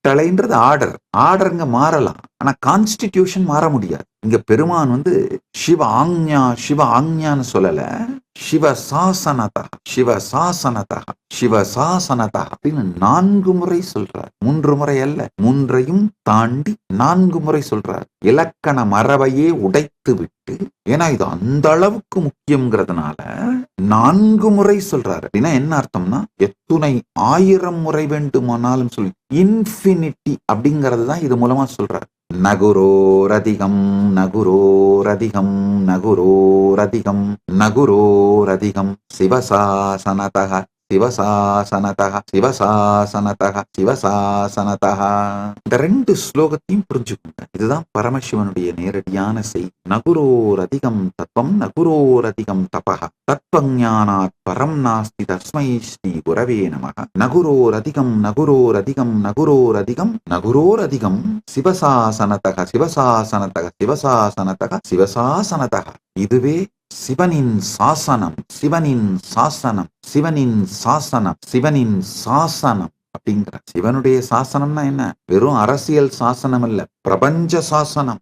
கட்டளைன்றது order. ஆர்டருங்க மாறலாம். ஆனா constitution மாற முடியாது. இங்க பெருமான் சிவ ஆக்ஞா சிவ ஆக்ஞான்னு சொல்லல. சிவ சாசனதா சிவ சாசனதா சிவ சாசனதா அப்படின்னு 4 முறை சொல்றார். 3 முறை அல்ல, 3ஐயும் தாண்டி 4 முறை சொல்றார். இலக்கண மரபையே உடைத்து விட்டு, ஏன்னா இது அந்த அளவுக்கு முக்கியம்ங்கிறதுனால 4 முறை சொல்றாரு. அப்படின்னா என்ன அர்த்தம்னா, எத்துணை 1000 முறை வேண்டுமானாலும் சொல்லி இன்ஃபினிட்டி அப்படிங்கிறது தான் இது மூலமா சொல்றாரு. நகுரோரதிகம் நகுரோரதிகம் நகுரோரதிகம் நகுரோரதிகம் சிவசாசனதः சிவசாசனதः சிவசாசனதः சிவசாசனதः. இந்த 2 ஸ்லோகத்தையும் புரிஞ்சுக்கோங்க. இதுதான் பரமசிவனுடைய நேரடியான செய்தி. நகுரோரதிகம் தத்துவம் நகுரோரதிகம் தபः தத்துவஞானாத் பரம் நாஸ்தி தஸ்மை ஸ்ரீ குரவே நமः. நகுரோரதிகம் நகுரோரதிகம் நகுரோரதிகம் நகுரோரதிகம் சிவசாசனதः சிவசாசனதः சிவசாசனதः சிவசாசனதः. இதுவே சிவனின் சாசனம் சிவனின் சாசனம் சிவனின் சாசனம் சிவனின் சாசனம் அப்படிங்கிற. சிவனுடைய சாசனம்னா என்ன? வெறும் அரசியல் சாசனம் இல்ல, பிரபஞ்ச சாசனம்.